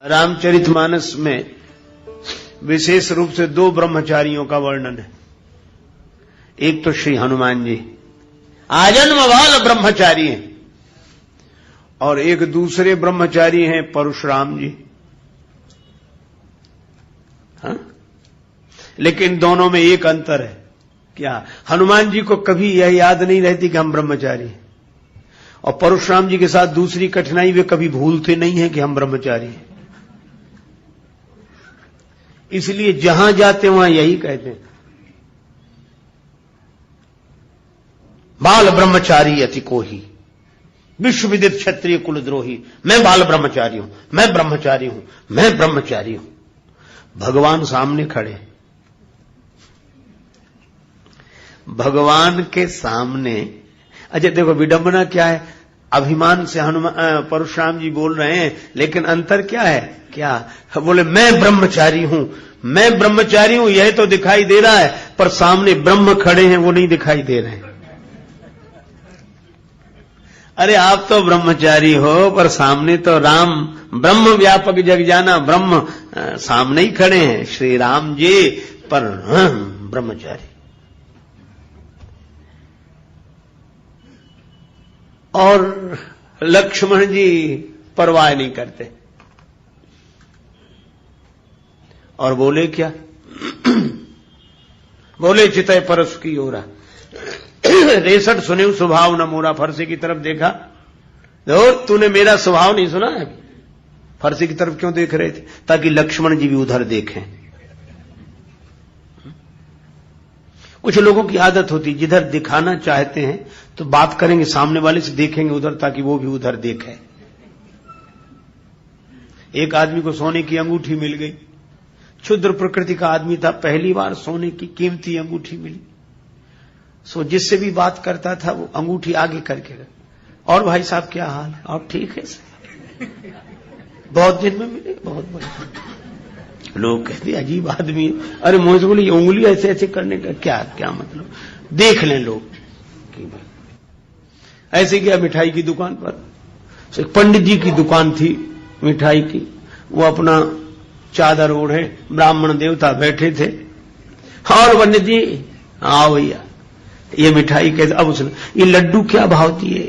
रामचरितमानस में विशेष रूप से दो ब्रह्मचारियों का वर्णन है। एक तो श्री हनुमान जी आजन्म वाल ब्रह्मचारी हैं और एक दूसरे ब्रह्मचारी हैं परशुराम जी। हाँ? लेकिन दोनों में एक अंतर है। क्या? हनुमान जी को कभी यह याद नहीं रहती कि हम ब्रह्मचारी हैं, और परशुराम जी के साथ दूसरी कठिनाई, वे कभी भूलते नहीं हैं कि हम ब्रह्मचारी हैं। इसलिए जहां जाते वहां यही कहते हैं, बाल ब्रह्मचारी अति कोही, विश्व विदित क्षत्रिय कुलद्रोही। मैं बाल ब्रह्मचारी हूं, मैं ब्रह्मचारी हूं, मैं ब्रह्मचारी हूं। भगवान सामने खड़े, भगवान के सामने। अच्छा देखो विडंबना क्या है, अभिमान से हनुमान परशुराम जी बोल रहे हैं, लेकिन अंतर क्या है? क्या बोले? मैं ब्रह्मचारी हूं, मैं ब्रह्मचारी हूं, यह तो दिखाई दे रहा है, पर सामने ब्रह्म खड़े हैं वो नहीं दिखाई दे रहे हैं। अरे आप तो ब्रह्मचारी हो, पर सामने तो राम ब्रह्म व्यापक जग जाना ब्रह्म सामने ही खड़े हैं, श्री राम जी, पर ब्रह्मचारी। और लक्ष्मण जी परवाह नहीं करते और बोले क्या? बोले चितय परस की ओरा, रेसठ सुने स्वभाव न मोरा। फरसे की तरफ देखा, दो तूने मेरा स्वभाव नहीं सुना है। फरसे की तरफ क्यों देख रहे थे? ताकि लक्ष्मण जी भी उधर देखें। कुछ लोगों की आदत होती, जिधर दिखाना चाहते हैं तो बात करेंगे, सामने वाले से देखेंगे उधर, ताकि वो भी उधर देखे। एक आदमी को सोने की अंगूठी मिल गई, क्षुद्र प्रकृति का आदमी था, पहली बार सोने की कीमती अंगूठी मिली। सो जिससे भी बात करता था वो अंगूठी आगे करके, और भाई साहब क्या हाल है? और ठीक है सर, बहुत दिन में मिले, बहुत बढ़िया। लोग कहते अजीब आदमी है। अरे मुझे बोली उंगली ऐसे ऐसे करने का क्या क्या मतलब? देख लें लोग कि ऐसे गया मिठाई की दुकान पर। तो पंडित जी की दुकान थी मिठाई की, वो अपना चादर ओढ़े, ब्राह्मण देवता बैठे थे। और पंडित जी आओ भैया, ये मिठाई कैसे? अब उसने ये लड्डू क्या भाव दिए,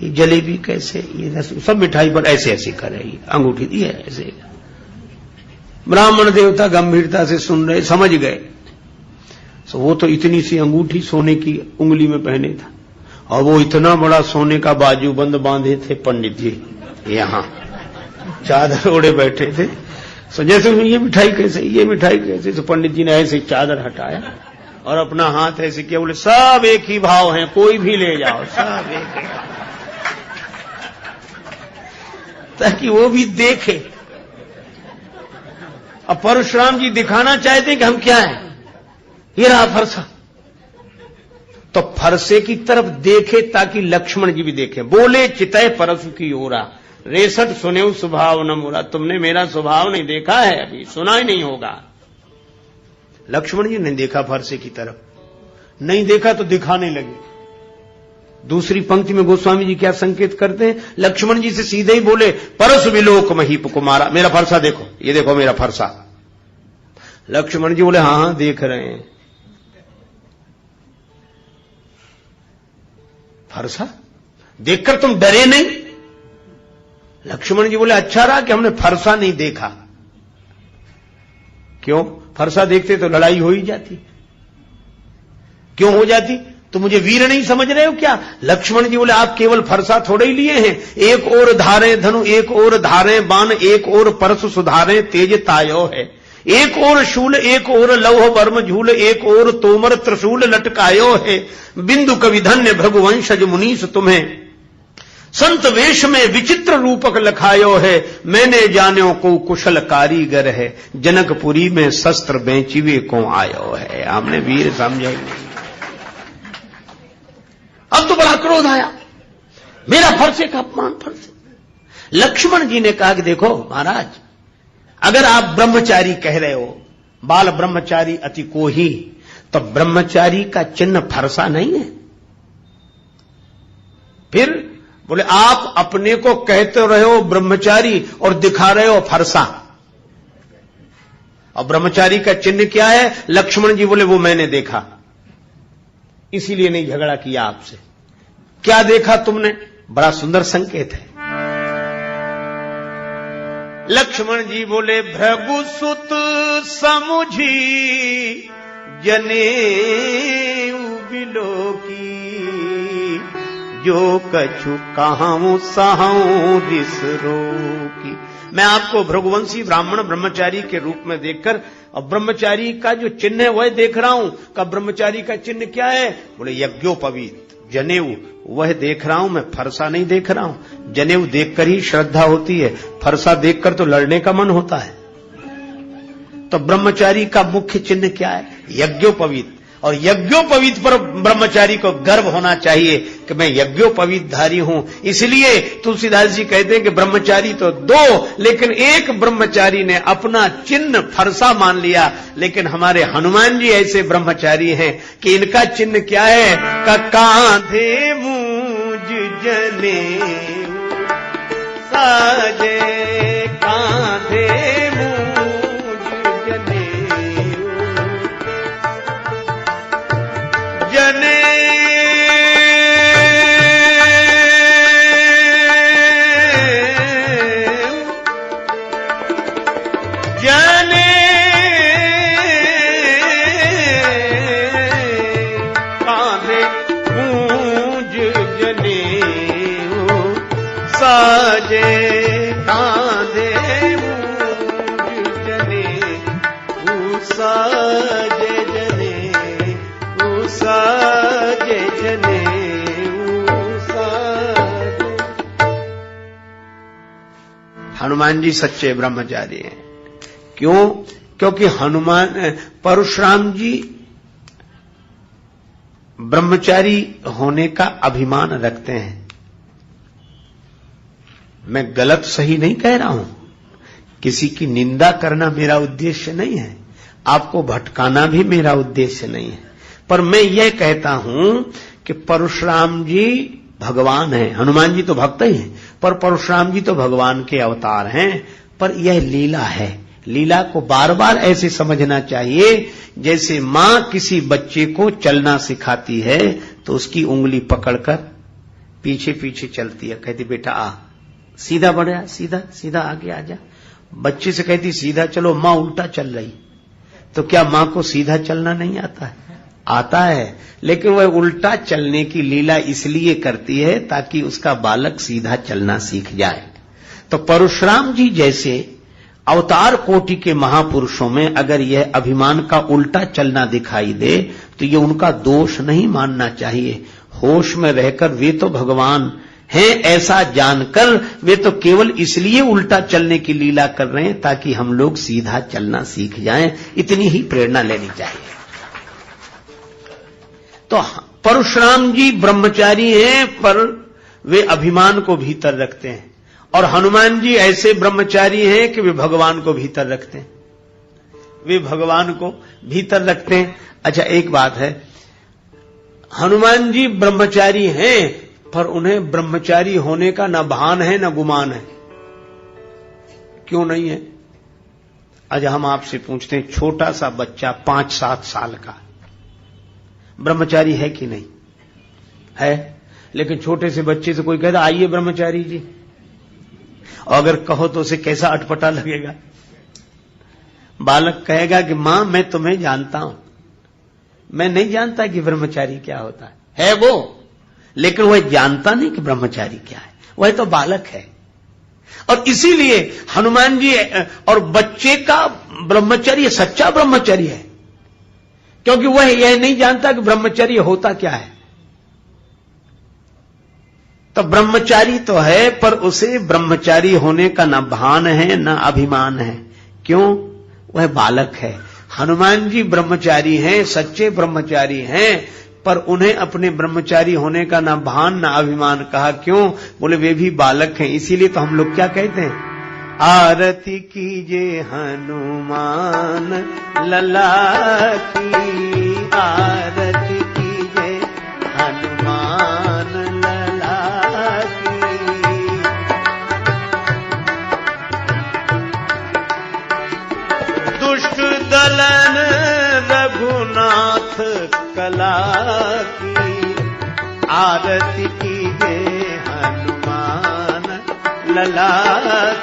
ये जलेबी कैसे, ये सब मिठाई पर ऐसे ऐसे करे, अंगूठी दी है ऐसे। ब्राह्मण देवता गंभीरता से सुन रहे, समझ गए। तो वो तो इतनी सी अंगूठी सोने की उंगली में पहने था, और वो इतना बड़ा सोने का बाजूबंद बांधे थे पंडित जी, यहां चादर ओढ़े बैठे थे। तो जैसे ये मिठाई कैसे, ये मिठाई कैसे? तो पंडित जी ने ऐसे चादर हटाया और अपना हाथ ऐसे किया, बोले सब एक ही भाव हैं, कोई भी ले जाओ, सब एक ही, ताकि वो भी देखे। अब परशुराम जी दिखाना चाहते कि हम क्या हैं, ये रहा फरसा, तो फरसे की तरफ देखे ताकि लक्ष्मण जी भी देखें। बोले चितय परसु की ओरा, रेसठ सुने स्वभाव न मोरा। तुमने मेरा स्वभाव नहीं देखा है, अभी सुना ही नहीं होगा। लक्ष्मण जी ने देखा फरसे की तरफ, नहीं देखा तो दिखाने लगे। दूसरी पंक्ति में गोस्वामी जी क्या संकेत करते हैं? लक्ष्मण जी से सीधे ही बोले परसु विलोक महीप कुमारा, मेरा फरसा देखो, ये देखो मेरा फरसा। लक्ष्मण जी बोले हाँ हाँ देख रहे हैं। फरसा देखकर तुम डरे नहीं? लक्ष्मण जी बोले अच्छा रहा कि हमने फरसा नहीं देखा। क्यों? फरसा देखते तो लड़ाई हो ही जाती। क्यों हो जाती? तो मुझे वीर नहीं समझ रहे हो क्या? लक्ष्मण जी बोले आप केवल फरसा थोड़े ही लिए हैं, एक और धारे धनु, एक और धारे बाण, एक और परसु सुधारे तेज तायो है, एक और शूल, एक और लौह वर्म झूल, एक और तोमर त्रिशूल लटकायो है। बिंदु कवि धन्य भृगुवंशज मुनीस तुम्हें संत वेश में विचित्र रूपक लखायो है। मैंने जान्यो को कुशल कारीगर है, जनकपुरी में शस्त्र बेचिवे को आयो है। हमने वीर समझा ही नहीं। अब तो बड़ा क्रोध आया, मेरा फरसे का अपमान, फरसे। लक्ष्मण जी ने कहा कि देखो महाराज, अगर आप ब्रह्मचारी कह रहे हो, बाल ब्रह्मचारी अति कोही, तो ब्रह्मचारी का चिन्ह फरसा नहीं है। फिर बोले आप अपने को कहते रहे हो ब्रह्मचारी और दिखा रहे हो फरसा। और ब्रह्मचारी का चिन्ह क्या है? लक्ष्मण जी बोले वो मैंने देखा, इसीलिए नहीं झगड़ा किया आपसे। क्या देखा तुमने? बड़ा सुंदर संकेत है। लक्ष्मण जी बोले भृगुसुत समुझी जनेऊ बिलोकी, जो कछु कहाऊं सहाऊं रिस रोकी। मैं आपको भृगुवंशी ब्राह्मण ब्रह्मचारी के रूप में देखकर अब ब्रह्मचारी का जो चिन्ह है वह देख रहा हूं। का ब्रह्मचारी का चिन्ह क्या है? बोले यज्ञोपवीत जनेऊ, वह देख रहा हूं मैं, फरसा नहीं देख रहा हूं। जनेऊ देखकर ही श्रद्धा होती है, फरसा देखकर तो लड़ने का मन होता है। तो ब्रह्मचारी का मुख्य चिन्ह क्या है? यज्ञोपवीत। और यज्ञोपवीत पर ब्रह्मचारी को गर्व होना चाहिए कि मैं यज्ञोपवीत धारी हूं। इसलिए तुलसीदास जी कहते हैं कि ब्रह्मचारी तो दो, लेकिन एक ब्रह्मचारी ने अपना चिन्ह फरसा मान लिया। लेकिन हमारे हनुमान जी ऐसे ब्रह्मचारी हैं कि इनका चिन्ह क्या है? का कांधे मूज जने साजे, कांधे जने जने कांधे गूंज जने साजे, कांधे गूंज जने साजे जने साजे जने साजे। हनुमान जी सच्चे ब्रह्मचारी हैं। क्यों? क्योंकि हनुमान परशुराम जी ब्रह्मचारी होने का अभिमान रखते हैं। मैं गलत सही नहीं कह रहा हूं, किसी की निंदा करना मेरा उद्देश्य नहीं है, आपको भटकाना भी मेरा उद्देश्य नहीं है। पर मैं यह कहता हूं कि परशुराम जी भगवान हैं, हनुमान जी तो भक्त ही हैं, पर परशुराम जी तो भगवान के अवतार हैं। पर यह लीला है। लीला को बार बार ऐसे समझना चाहिए जैसे मां किसी बच्चे को चलना सिखाती है तो उसकी उंगली पकड़कर पीछे पीछे चलती है, कहती बेटा आ, सीधा बढ़ा, सीधा सीधा आगे आ जा। बच्चे से कहती सीधा चलो, मां उल्टा चल रही, तो क्या मां को सीधा चलना नहीं आता है? आता है, लेकिन वह उल्टा चलने की लीला इसलिए करती है ताकि उसका बालक सीधा चलना सीख जाए। तो परशुराम जी जैसे अवतार कोटि के महापुरुषों में अगर यह अभिमान का उल्टा चलना दिखाई दे तो ये उनका दोष नहीं मानना चाहिए। होश में रहकर वे तो भगवान हैं ऐसा जानकर वे तो केवल इसलिए उल्टा चलने की लीला कर रहे हैं ताकि हम लोग सीधा चलना सीख जाएं। इतनी ही प्रेरणा लेनी चाहिए। तो परशुराम जी ब्रह्मचारी हैं पर वे अभिमान को भीतर रखते हैं, और हनुमान जी ऐसे ब्रह्मचारी हैं कि वे भगवान को भीतर रखते हैं, वे भगवान को भीतर रखते हैं। अच्छा एक बात है, हनुमान जी ब्रह्मचारी हैं पर उन्हें ब्रह्मचारी होने का न भान है न गुमान है। क्यों नहीं है? आज हम आपसे पूछते हैं, छोटा सा बच्चा 5-7 साल का ब्रह्मचारी है कि नहीं है? लेकिन छोटे से बच्चे से कोई कहता आइए ब्रह्मचारी जी, और अगर कहो तो उसे कैसा अटपटा लगेगा। बालक कहेगा कि मां मैं तुम्हें जानता हूं, मैं नहीं जानता कि ब्रह्मचारी क्या होता है वो, लेकिन वह जानता नहीं कि ब्रह्मचारी क्या है, वह तो बालक है। और इसीलिए हनुमान जी और बच्चे का ब्रह्मचर्य सच्चा ब्रह्मचर्य है, क्योंकि वह यह नहीं जानता कि ब्रह्मचर्य होता क्या है। तो ब्रह्मचारी तो है पर उसे ब्रह्मचारी होने का न भान है न अभिमान है। क्यों? वह बालक है। हनुमान जी ब्रह्मचारी हैं, सच्चे ब्रह्मचारी हैं, पर उन्हें अपने ब्रह्मचारी होने का न भान न अभिमान कहा। क्यों? बोले वे भी बालक हैं। इसीलिए तो हम लोग क्या कहते हैं, आरती कीजिए हनुमान लला की, आरती कीजिए हनुमान लला की, दुष्ट दलन रघुनाथ कला की, आरती कीजे हनुमान लला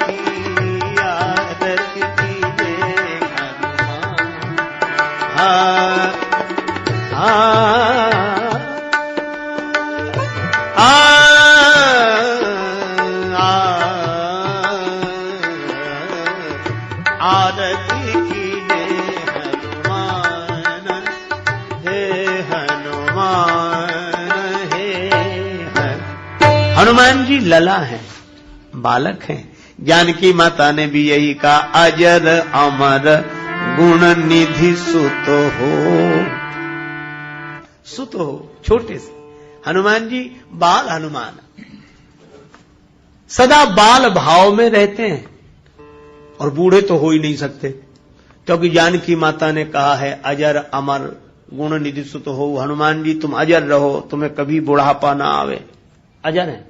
की, आरती कीजे हनुमान। आरती कीजे हनुमान, हे हनुमान, हनुमान जी लला हैं, बालक हैं। जानकी माता ने भी यही कहा, अजर अमर गुण निधि सुत हो। सुत हो, छोटे से हनुमान जी बाल हनुमान, सदा बाल भाव में रहते हैं और बूढ़े तो हो ही नहीं सकते, क्योंकि जानकी माता ने कहा है अजर अमर गुण निधि सुत हो। हनुमान जी तुम अजर रहो, तुम्हें कभी बुढ़ापा ना आवे। अजर है,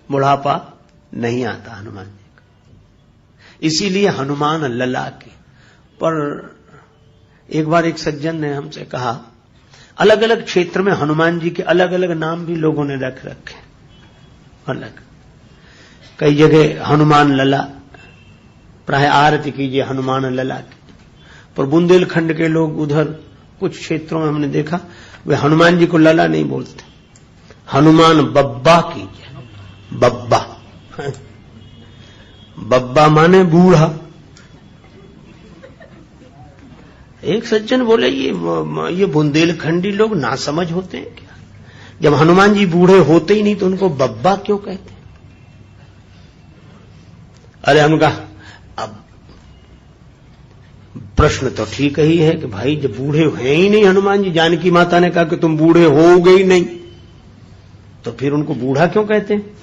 बुढ़ापा नहीं आता हनुमान जी का, इसीलिए हनुमान लला के। पर एक बार एक सज्जन ने हमसे कहा, अलग अलग क्षेत्र में हनुमान जी के अलग अलग नाम भी लोगों ने रख रखे, अलग कई जगह हनुमान लला, प्राय आरती कीजिए हनुमान लला की। पर बुंदेलखंड के लोग उधर कुछ क्षेत्रों में हमने देखा वे हनुमान जी को लला नहीं बोलते, हनुमान बब्बा कीजिए। बब्बा बब्बा माने बूढ़ा। एक सज्जन बोले ये बुंदेलखंडी लोग नासमझ होते हैं क्या, जब हनुमान जी बूढ़े होते ही नहीं तो उनको बब्बा क्यों कहते हैं। अरे हम कहा अब प्रश्न तो ठीक ही है कि भाई जब बूढ़े हैं ही नहीं हनुमान जी, जानकी माता ने कहा कि तुम बूढ़े होगे ही नहीं, तो फिर उनको बूढ़ा क्यों कहते हैं।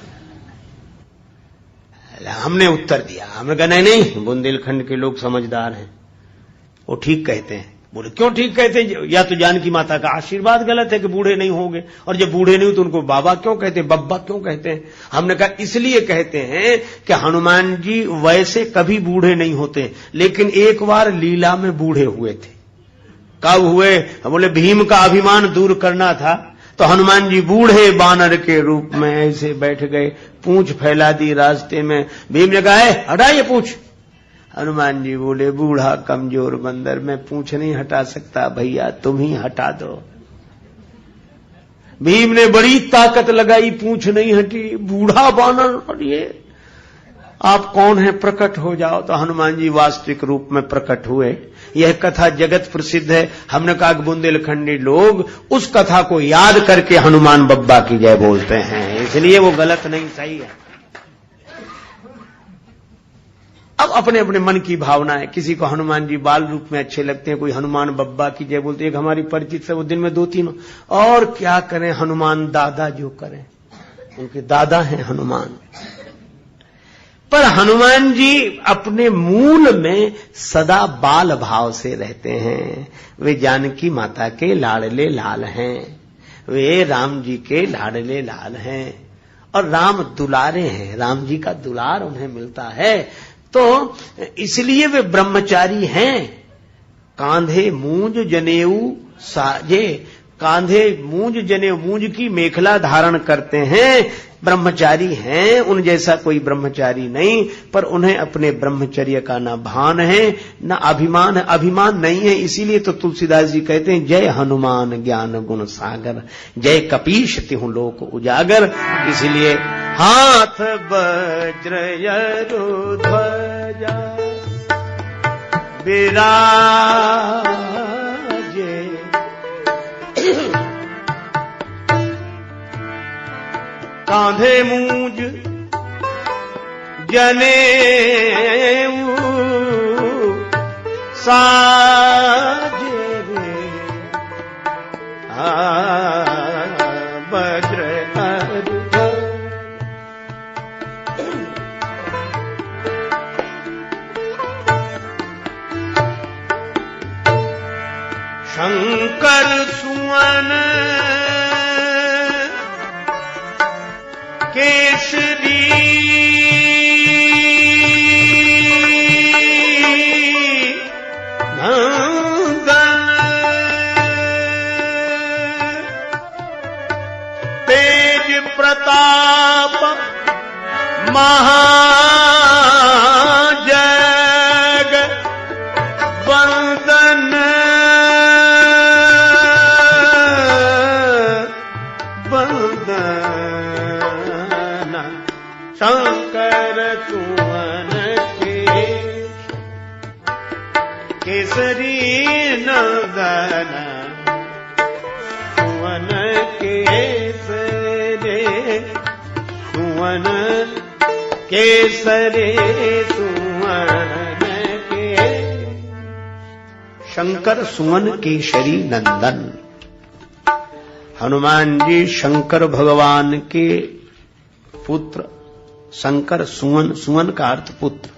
हमने उत्तर दिया, हमने कहा नहीं बुंदेलखंड के लोग समझदार हैं, वो ठीक कहते हैं। बोले क्यों ठीक कहते हैं, या तो जानकी माता का आशीर्वाद गलत है कि बूढ़े नहीं होंगे, और जब बूढ़े नहीं हो तो उनको बाबा क्यों कहते हैं, बब्बा क्यों कहते हैं। हमने कहा इसलिए कहते हैं कि हनुमान जी वैसे कभी बूढ़े नहीं होते, लेकिन एक बार लीला में बूढ़े हुए थे। कब हुए, बोले भीम का अभिमान दूर करना था तो हनुमान जी बूढ़े बानर के रूप में ऐसे बैठ गए, पूंछ फैला दी रास्ते में। भीम ने कहा हटा ये पूंछ। हनुमान जी बोले बूढ़ा कमजोर बंदर, मैं पूंछ नहीं हटा सकता, भैया तुम ही हटा दो। भीम ने बड़ी ताकत लगाई, पूंछ नहीं हटी। बूढ़ा बानर, और ये आप कौन है, प्रकट हो जाओ। तो हनुमान जी वास्तविक रूप में प्रकट हुए। यह कथा जगत प्रसिद्ध है। हमने कहा कि बुंदेलखंडी लोग उस कथा को याद करके हनुमान बब्बा की जय बोलते हैं, इसलिए वो गलत नहीं, सही है। अब अपने अपने मन की भावना है, किसी को हनुमान जी बाल रूप में अच्छे लगते हैं, कोई हनुमान बब्बा की जय बोलते हैं। एक हमारी परिचित से वो दिन में 2-3, और क्या करें, हनुमान दादा जो करें, उनके दादा हैं हनुमान। पर हनुमान जी अपने मूल में सदा बाल भाव से रहते हैं। वे जानकी माता के लाडले लाल हैं, वे राम जी के लाडले लाल हैं, और राम दुलारे हैं, राम जी का दुलार उन्हें मिलता है, तो इसलिए वे ब्रह्मचारी हैं। कांधे मूंज जनेऊ साजे, कांधे मूंज जनेऊ, मूंज की मेखला धारण करते हैं, ब्रह्मचारी हैं। उन जैसा कोई ब्रह्मचारी नहीं, पर उन्हें अपने ब्रह्मचर्य का न भान है न अभिमान है। अभिमान नहीं है, इसीलिए तो तुलसीदास जी कहते हैं जय हनुमान ज्ञान गुण सागर, जय कपीश तिहु लोक उजागर। इसलिए हाथ वज्र यरु ध्वजा विराजे, कांधे मूंज जनेऊ साजे, वज्र शंकर सुवन केसरी, महाजग वंदन वंदन शंकर सुवन केसरी नंदन सुवन केसरे सुवन केसरे सुवन के शंकर सुवन केसरी नंदन। हनुमान जी शंकर भगवान के पुत्र, शंकर सुवन, सुवन का अर्थ पुत्र।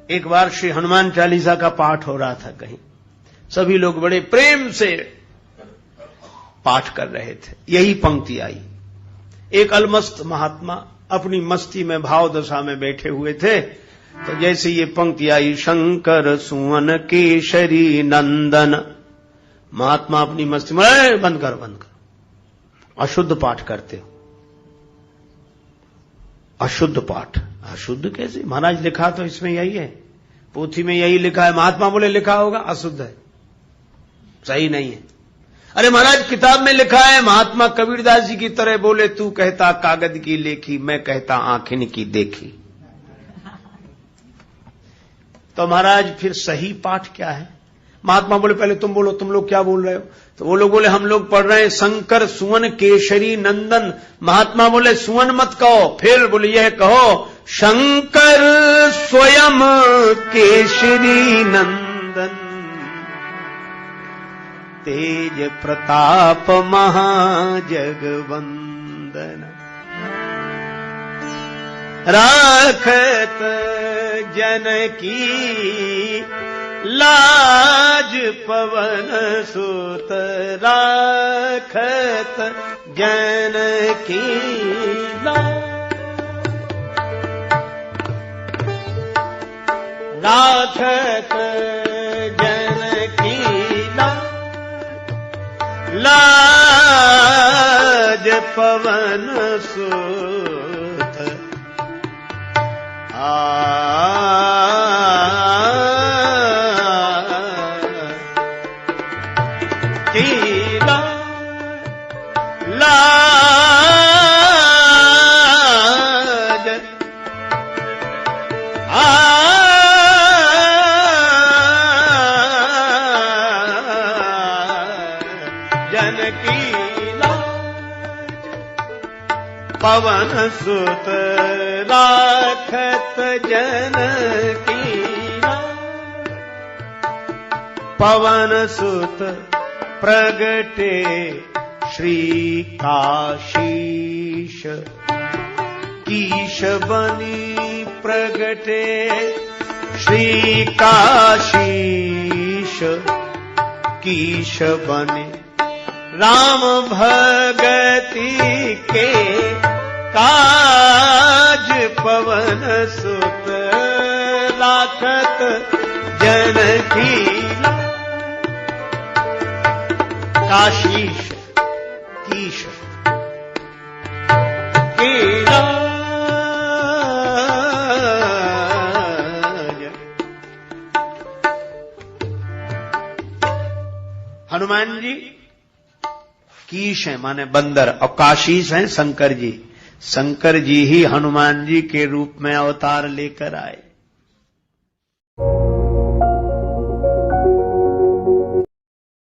एक बार श्री हनुमान चालीसा का पाठ हो रहा था कहीं, सभी लोग बड़े प्रेम से पाठ कर रहे थे। यही पंक्ति आई। एक अलमस्त महात्मा अपनी मस्ती में भाव दशा में बैठे हुए थे, तो जैसे ये पंक्ति आई, शंकर सुवन केसरी नंदन, महात्मा अपनी मस्ती में बंद कर अशुद्ध पाठ करते हो। अशुद्ध पाठ, अशुद्ध कैसे महाराज? लिखा तो इसमें यही है, पोथी में यही लिखा है। महात्मा बोले लिखा होगा अशुद्ध है, सही नहीं है। अरे महाराज किताब में लिखा है, महात्मा कबीरदास जी की तरह बोले, तू कहता कागज की लेखी, मैं कहता आंखिन की देखी। तो महाराज फिर सही पाठ क्या है? महात्मा बोले पहले तुम बोलो, तुम लोग क्या बोल रहे हो? तो वो लोग बोले हम लोग पढ़ रहे हैं शंकर सुवन केसरी नंदन। महात्मा बोले सुवन मत कहो, फिर बोले यह कहो शंकर स्वयं केसरी नंदन, तेज प्रताप महाजगवंदन, राखत जनकी लाज पवन सुत, राखत जनकी लाज, राखत जनकी लाज पवन सुत, लाज जनकी लाज पवन सुत, राखत जनकी लाज पवन सुत, प्रगटे श्री काशीश कीश बनी, प्रगटे श्री काशीश कीश बने, राम भगति के काज पवन सुत, राखत जनकी काशीश कीश हनुमान जी कीश है माने बंदर, और काशीश हैं शंकर जी। शंकर जी ही हनुमान जी के रूप में अवतार लेकर आए।